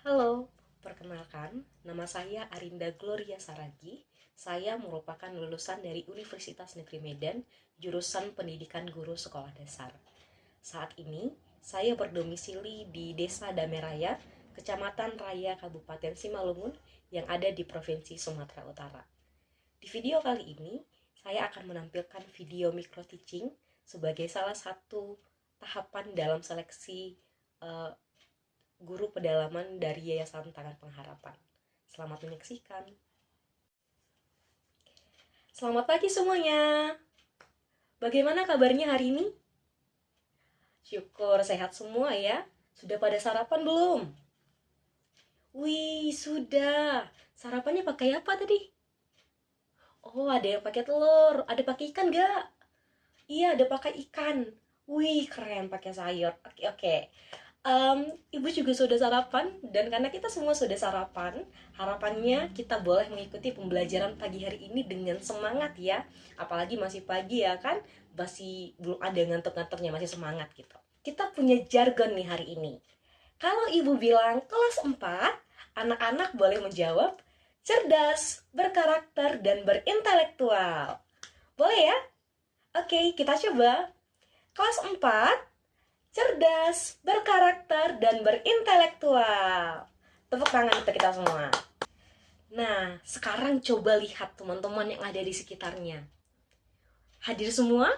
Halo, perkenalkan, nama saya Arinda Gloria Saragi. Saya merupakan lulusan dari Universitas Negeri Medan, jurusan Pendidikan Guru Sekolah Dasar. Saat ini, saya berdomisili di Desa Dameraya, Kecamatan Raya, Kabupaten Simalungun, yang ada di Provinsi Sumatera Utara. Di video kali ini, saya akan menampilkan video micro teaching sebagai salah satu tahapan dalam seleksi uh, guru pedalaman dari Yayasan Tangan Pengharapan. Selamat menyaksikan. Selamat pagi semuanya. Bagaimana kabarnya hari ini? Syukur sehat semua ya. Sudah pada sarapan belum? Wih, sudah. Sarapannya pakai apa tadi? Oh, ada yang pakai telur. Ada pakai ikan gak? Iya, ada pakai ikan. Wih, keren pakai sayur. Oke, oke. Ibu juga sudah sarapan, dan karena kita semua sudah sarapan, harapannya kita boleh mengikuti pembelajaran pagi hari ini dengan semangat ya. Apalagi masih pagi ya kan, masih belum ada ngantuk-ngantuknya, masih semangat gitu. Kita punya jargon nih hari ini. Kalau ibu bilang kelas 4, anak-anak boleh menjawab cerdas, berkarakter, dan berintelektual. Boleh ya? Oke, kita coba. Kelas 4, cerdas, berkarakter, dan berintelektual. Tepuk tangan untuk kita semua. Nah, sekarang coba lihat teman-teman yang ada di sekitarnya. Hadir semua?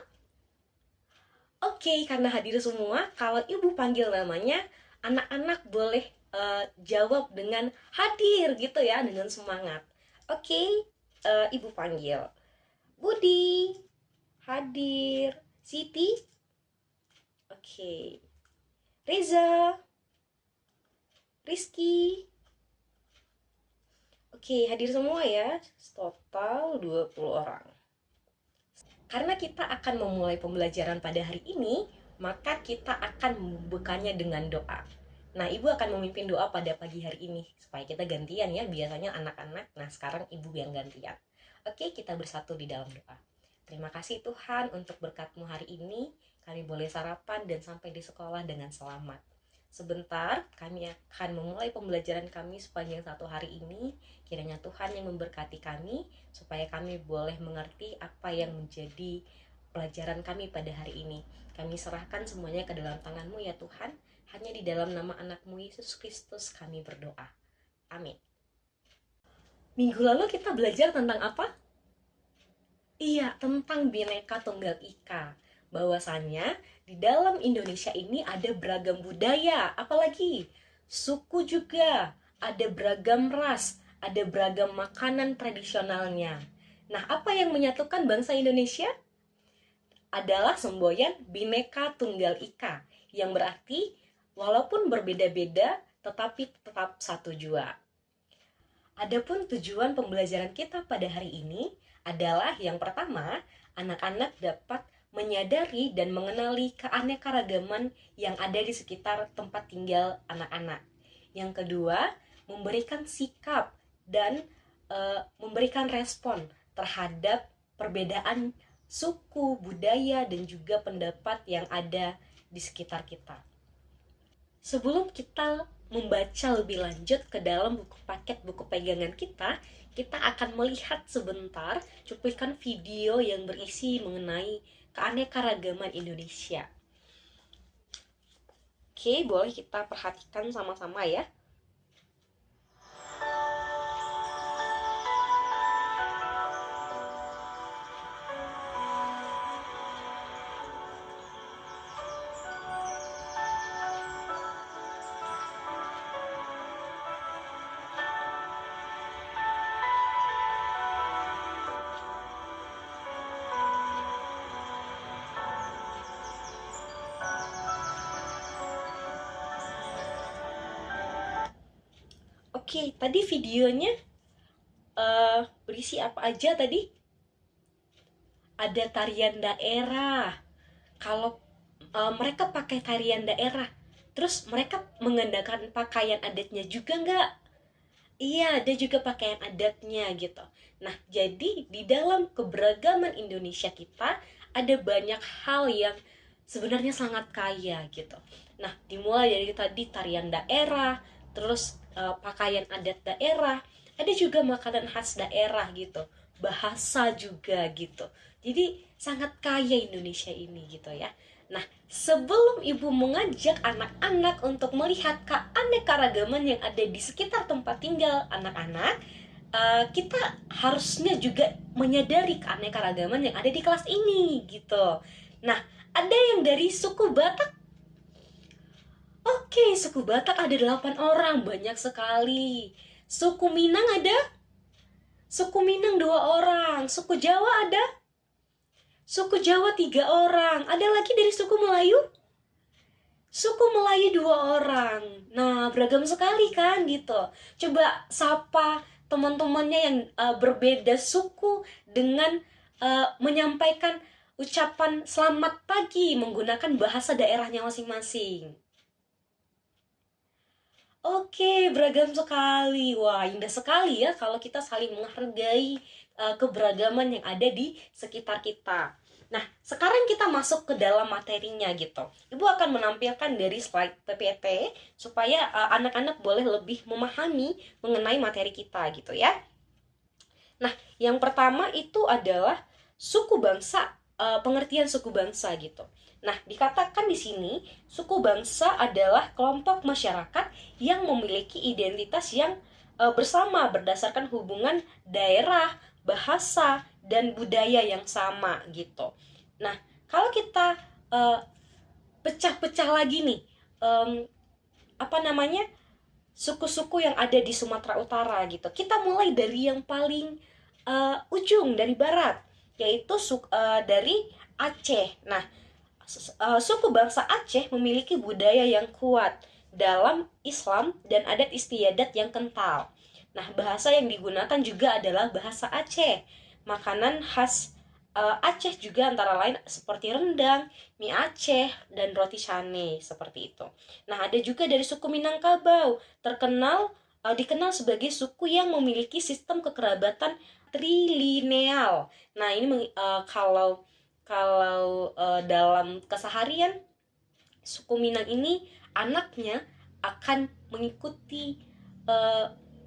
Oke, karena hadir semua, kalau ibu panggil namanya, anak-anak boleh jawab dengan hadir gitu ya, dengan semangat. Oke, ibu panggil. Budi, hadir. Siti, oke. Reza, Rizky. Oke, hadir semua ya. Total 20 orang. Karena kita akan memulai pembelajaran pada hari ini, maka kita akan membukanya dengan doa. Nah, ibu akan memimpin doa pada pagi hari ini, supaya kita gantian ya, biasanya anak-anak. Nah, sekarang ibu yang gantian. Oke, kita bersatu di dalam doa. Terima kasih Tuhan untuk berkat-Mu hari ini, kami boleh sarapan dan sampai di sekolah dengan selamat. Sebentar, kami akan memulai pembelajaran kami sepanjang satu hari ini. Kiranya Tuhan yang memberkati kami, supaya kami boleh mengerti apa yang menjadi pelajaran kami pada hari ini. Kami serahkan semuanya ke dalam tangan-Mu ya Tuhan. Hanya di dalam nama anak-Mu Yesus Kristus kami berdoa. Amin. Minggu lalu kita belajar tentang apa? Iya, tentang Bhinneka Tunggal Ika. Bahwasannya di dalam Indonesia ini ada beragam budaya, apalagi suku juga, ada beragam ras, ada beragam makanan tradisionalnya. Nah, apa yang menyatukan bangsa Indonesia? Adalah semboyan Bhinneka Tunggal Ika, yang berarti walaupun berbeda-beda tetapi tetap satu jua. Adapun tujuan pembelajaran kita pada hari ini adalah yang pertama, anak-anak dapat menyadari dan mengenali keanekaragaman yang ada di sekitar tempat tinggal anak-anak. Yang kedua, memberikan sikap dan memberikan respon terhadap perbedaan suku, budaya, dan juga pendapat yang ada di sekitar kita. Sebelum kita membaca lebih lanjut ke dalam buku paket buku pegangan kita, kita akan melihat sebentar cuplikan video yang berisi mengenai keanekaragaman Indonesia. Oke, boleh kita perhatikan sama-sama ya. Oke, tadi videonya berisi apa aja tadi? Ada tarian daerah. Kalau mereka pakai tarian daerah, terus mereka mengenakan pakaian adatnya juga nggak? Iya, ada juga pakaian adatnya gitu. Nah, jadi di dalam keberagaman Indonesia kita ada banyak hal yang sebenarnya sangat kaya gitu. Nah, dimulai dari tadi tarian daerah, terus pakaian adat daerah, ada juga makanan khas daerah gitu, bahasa juga gitu. Jadi sangat kaya Indonesia ini gitu ya. Nah, sebelum ibu mengajak anak-anak untuk melihat keanekaragaman yang ada di sekitar tempat tinggal anak-anak, kita harusnya juga menyadari keanekaragaman yang ada di kelas ini gitu. Nah, ada yang dari suku Batak. Oke, suku Batak ada 8 orang, banyak sekali. Suku Minang ada? Suku Minang 2 orang. Suku Jawa ada? Suku Jawa 3 orang. Ada lagi dari suku Melayu? Suku Melayu 2 orang. Nah, beragam sekali kan gitu. Coba sapa teman-temannya yang berbeda suku dengan menyampaikan ucapan selamat pagi menggunakan bahasa daerahnya masing-masing. Oke, beragam sekali. Wah, indah sekali ya kalau kita saling menghargai keberagaman yang ada di sekitar kita. Nah, sekarang kita masuk ke dalam materinya gitu. Ibu akan menampilkan dari slide PPT supaya anak-anak boleh lebih memahami mengenai materi kita gitu ya. Nah, yang pertama itu adalah suku bangsa, pengertian suku bangsa gitu. Nah, dikatakan di sini, suku bangsa adalah kelompok masyarakat yang memiliki identitas yang bersama berdasarkan hubungan daerah, bahasa, dan budaya yang sama gitu. Nah, kalau kita pecah-pecah lagi nih, apa namanya, suku-suku yang ada di Sumatera Utara gitu. Kita mulai dari yang paling ujung, dari barat, yaitu dari Aceh. Nah, suku bangsa Aceh memiliki budaya yang kuat dalam Islam dan adat istiadat yang kental. Nah, bahasa yang digunakan juga adalah bahasa Aceh. Makanan khas Aceh juga antara lain seperti rendang, mie Aceh, dan roti cane seperti itu. Nah, ada juga dari suku Minangkabau, dikenal sebagai suku yang memiliki sistem kekerabatan trilineal. Nah, ini kalau dalam keseharian suku Minang ini anaknya akan mengikuti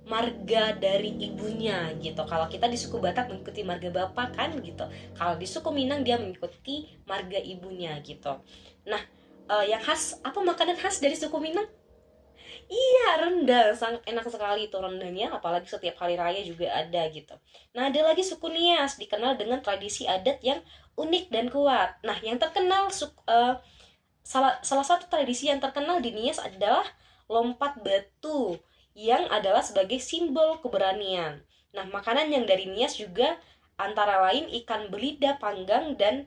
marga dari ibunya gitu. Kalau kita di suku Batak mengikuti marga bapak kan gitu. Kalau di suku Minang dia mengikuti marga ibunya gitu. Nah, yang khas, apa makanan khas dari suku Minang? Iya, rendang. Sangat enak sekali itu rendangnya, apalagi setiap hari raya juga ada gitu. Nah, ada lagi suku Nias, dikenal dengan tradisi adat yang unik dan kuat. Nah, yang terkenal salah satu tradisi yang terkenal di Nias adalah lompat batu, yang adalah sebagai simbol keberanian. Nah, makanan yang dari Nias juga antara lain ikan belida panggang dan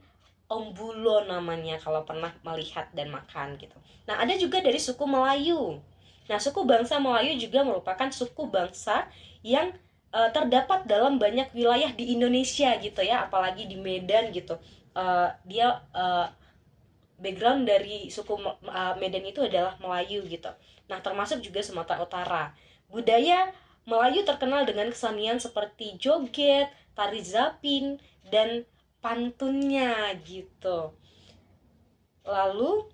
ombulo namanya kalau pernah melihat dan makan gitu. Nah, ada juga dari suku Melayu. Nah, suku bangsa Melayu juga merupakan suku bangsa yang terdapat dalam banyak wilayah di Indonesia gitu ya, apalagi di Medan gitu. Dia background dari suku Medan itu adalah Melayu gitu. Nah, termasuk juga Sumatera Utara. Budaya Melayu terkenal dengan kesenian seperti joget, tari zapin, dan pantunnya gitu. Lalu,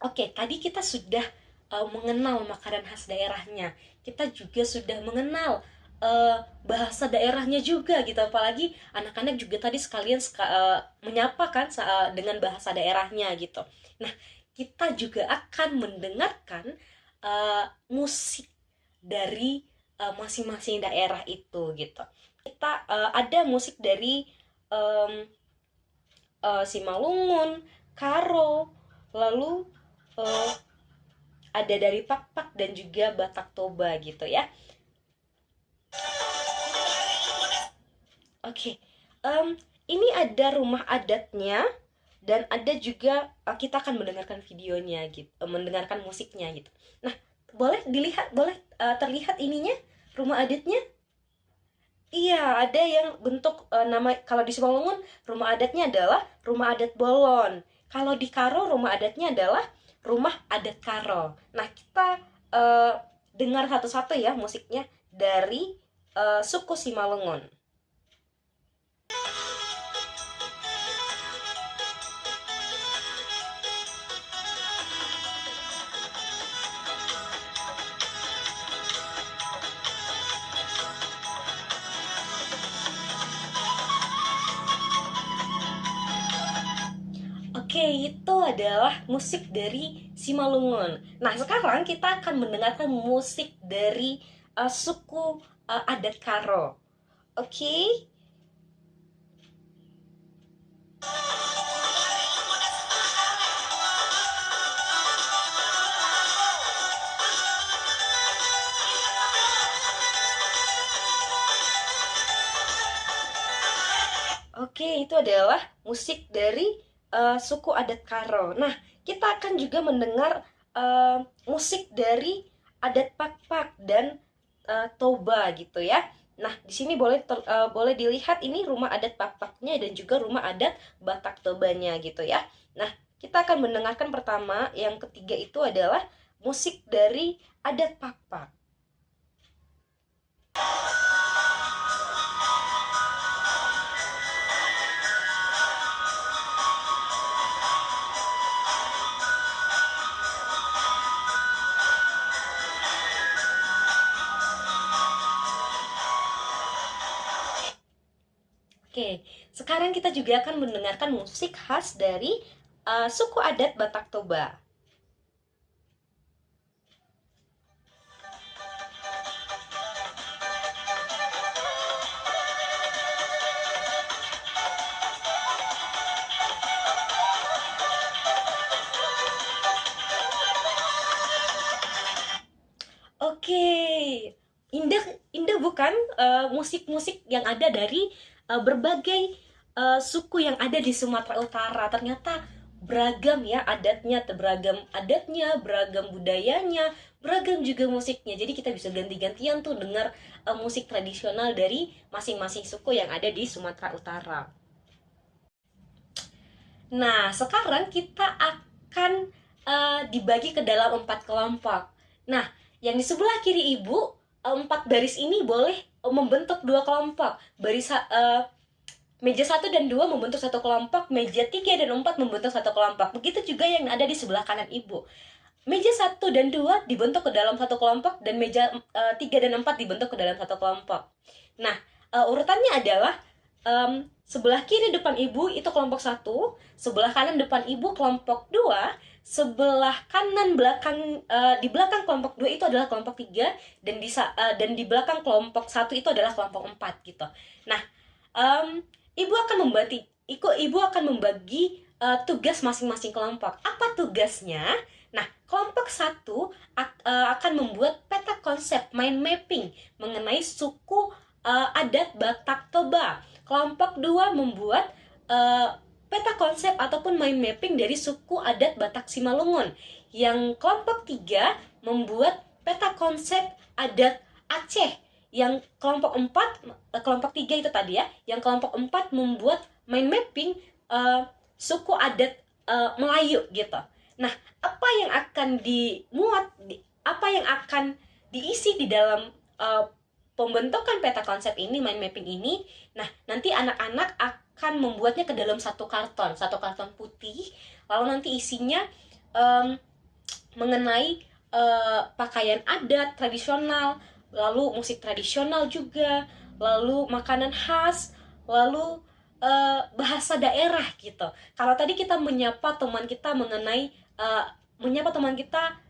oke, tadi kita sudah mengenal makanan khas daerahnya. Kita juga sudah mengenal bahasa daerahnya juga gitu. Apalagi anak-anak juga tadi sekalian menyapa kan dengan bahasa daerahnya gitu. Nah, kita juga akan mendengarkan musik dari masing-masing daerah itu gitu. Kita ada musik dari Simalungun, Karo, lalu ada dari Pakpak dan juga Batak Toba gitu ya. Oke, ini ada rumah adatnya dan ada juga kita akan mendengarkan videonya gitu, mendengarkan musiknya gitu. Nah, boleh dilihat, boleh terlihat ininya, rumah adatnya. Iya, ada yang bentuk nama, kalau di Simalungun rumah adatnya adalah rumah adat Bolon. Kalau di Karo rumah adatnya adalah rumah adat Karo. Nah, kita dengar satu-satu ya musiknya dari suku Simalungun. itu adalah musik dari Simalungun. Nah, sekarang kita akan mendengarkan musik dari suku adat Karo. Oke? Oke, itu adalah musik dari suku adat Karo. Nah, kita akan juga mendengar musik dari adat Pakpak dan Toba gitu ya. Nah, di sini boleh dilihat ini rumah adat Pakpaknya dan juga rumah adat Batak Tobanya gitu ya. Nah, kita akan mendengarkan pertama, yang ketiga itu adalah musik dari adat Pakpak. Oke, sekarang kita juga akan mendengarkan musik khas dari suku adat Batak Toba. Oke, indah indah bukan musik-musik yang ada dari berbagai suku yang ada di Sumatera Utara. Ternyata beragam ya adatnya, beragam budayanya, beragam juga musiknya. Jadi kita bisa ganti-gantian tuh dengar musik tradisional dari masing-masing suku yang ada di Sumatera Utara. Nah, sekarang kita akan dibagi ke dalam 4 kelompok. Nah, yang di sebelah kiri ibu, 4 baris ini boleh membentuk 2 kelompok. Meja 1 dan 2 membentuk 1 kelompok, meja 3 dan 4 membentuk 1 kelompok. Begitu juga yang ada di sebelah kanan ibu. Meja 1 dan 2 dibentuk ke dalam 1 kelompok, dan meja 3 dan 4 dibentuk ke dalam 1 kelompok. Nah, urutannya adalah sebelah kiri depan ibu itu kelompok 1, sebelah kanan depan ibu kelompok 2, sebelah kanan belakang di belakang kelompok 2 itu adalah kelompok 3, dan di belakang kelompok 1 itu adalah kelompok 4 gitu. Nah, ibu akan membagi tugas masing-masing kelompok. Apa tugasnya? Nah, kelompok 1 akan membuat peta konsep mind mapping mengenai suku adat Batak Toba. Kelompok 2 membuat peta konsep ataupun mind mapping dari suku adat Batak Simalungun. Yang kelompok 3 membuat peta konsep adat Aceh. Yang kelompok 3 itu tadi ya, yang kelompok 4 membuat mind mapping suku adat Melayu gitu. Nah, apa yang akan apa yang akan diisi di dalam pembentukan peta konsep ini, mind mapping ini? Nah, nanti anak-anak akan membuatnya ke dalam satu karton putih, lalu nanti isinya mengenai pakaian adat tradisional, lalu musik tradisional juga, lalu makanan khas, lalu bahasa daerah gitu. Kalau tadi kita menyapa teman kita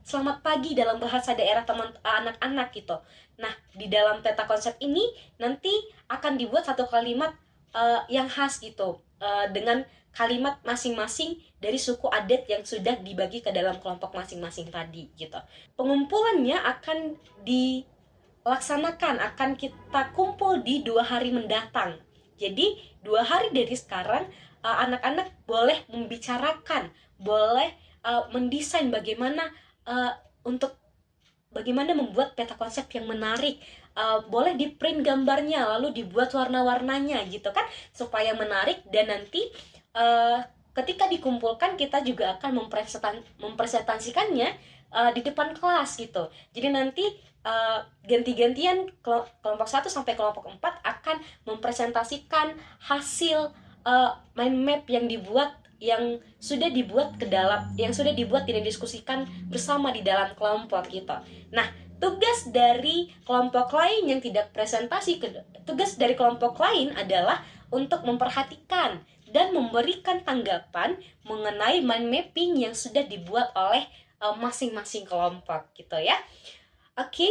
selamat pagi dalam bahasa daerah anak-anak gitu. Nah, di dalam peta konsep ini nanti akan dibuat satu kalimat yang khas gitu, dengan kalimat masing-masing dari suku adat yang sudah dibagi ke dalam kelompok masing-masing tadi gitu. Pengumpulannya akan akan kita kumpul di 2 hari mendatang. Jadi 2 hari dari sekarang anak-anak boleh membicarakan, boleh mendesain bagaimana membuat peta konsep yang menarik. Boleh di print gambarnya lalu dibuat warna-warnanya gitu kan, supaya menarik, dan nanti ketika dikumpulkan kita juga akan mempresentasikannya di depan kelas gitu. Jadi nanti ganti-gantian kelompok 1 sampai kelompok 4 akan mempresentasikan hasil mind map yang sudah dibuat dan didiskusikan bersama di dalam kelompok gitu. Nah, tugas dari kelompok lain yang tidak presentasi, tugas dari kelompok lain adalah untuk memperhatikan dan memberikan tanggapan mengenai mind mapping yang sudah dibuat oleh masing-masing kelompok gitu ya. Oke,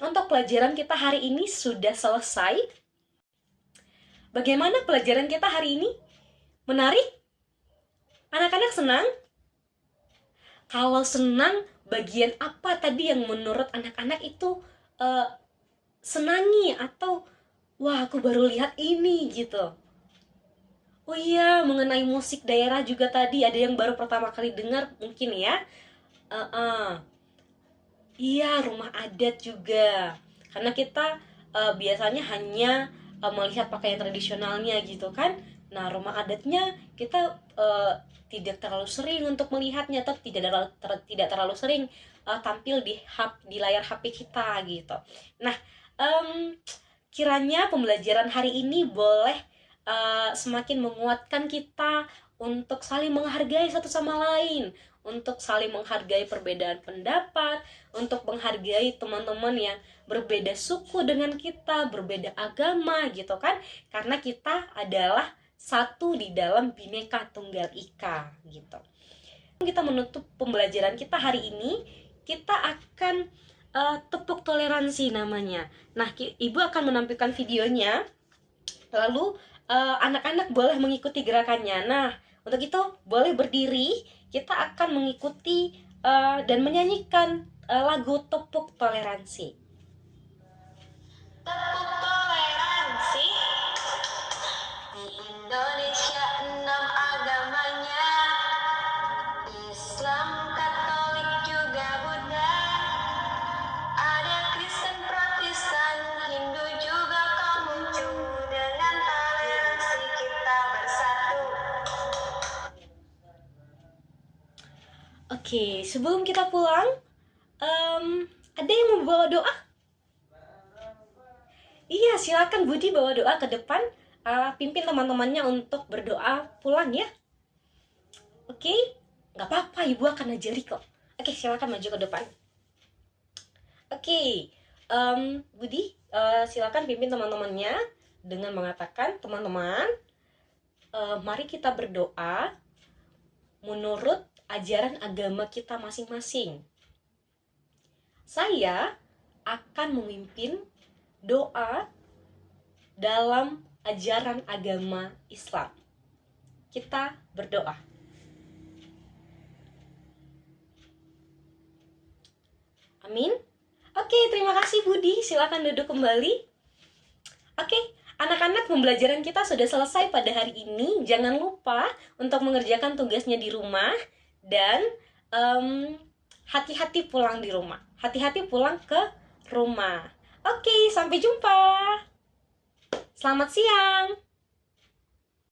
untuk pelajaran kita hari ini sudah selesai. Bagaimana pelajaran kita hari ini? Menarik? Anak-anak senang? Kalau senang, bagian apa tadi yang menurut anak-anak itu senangi atau wah aku baru lihat ini gitu? Oh iya, mengenai musik daerah juga tadi ada yang baru pertama kali dengar mungkin ya. Iya, rumah adat juga. Karena kita biasanya hanya melihat pakaian tradisionalnya gitu kan. Nah, rumah adatnya kita tidak terlalu sering untuk melihatnya, atau tidak terlalu sering tampil di layar HP kita gitu. Nah, kiranya pembelajaran hari ini boleh semakin menguatkan kita untuk saling menghargai satu sama lain, untuk saling menghargai perbedaan pendapat, untuk menghargai teman-teman yang berbeda suku dengan kita, berbeda agama gitu kan, karena kita adalah satu di dalam Bhinneka Tunggal Ika gitu. Kita menutup pembelajaran kita hari ini, kita akan tepuk toleransi namanya. Nah, Ibu akan menampilkan videonya, lalu anak-anak boleh mengikuti gerakannya. Nah, untuk itu boleh berdiri, kita akan mengikuti dan menyanyikan lagu Tepuk Toleransi. Tepuk toleransi. Di Indonesia 6 agamanya, Islam, Katolik juga Buddha. Ada Kristen, Protestan, Hindu juga Konghucu. Dengan toleransi kita bersatu. Oke, sebelum kita pulang, ada yang mau bawa doa? Iya, silakan Budi bawa doa ke depan, pimpin teman-temannya untuk berdoa pulang ya. Oke, nggak apa-apa, Ibu akan ajari kok. Oke, silakan maju ke depan. Oke, Budi, silakan pimpin teman-temannya dengan mengatakan, teman-teman, mari kita berdoa menurut ajaran agama kita masing-masing. Saya akan memimpin doa dalam ajaran agama Islam. Kita berdoa. Amin. Oke, terima kasih Budi. Silakan duduk kembali. Oke, anak-anak, pembelajaran kita sudah selesai pada hari ini. Jangan lupa untuk mengerjakan tugasnya di rumah dan hati-hati pulang di rumah. Hati-hati pulang ke rumah. Oke, sampai jumpa. Selamat siang.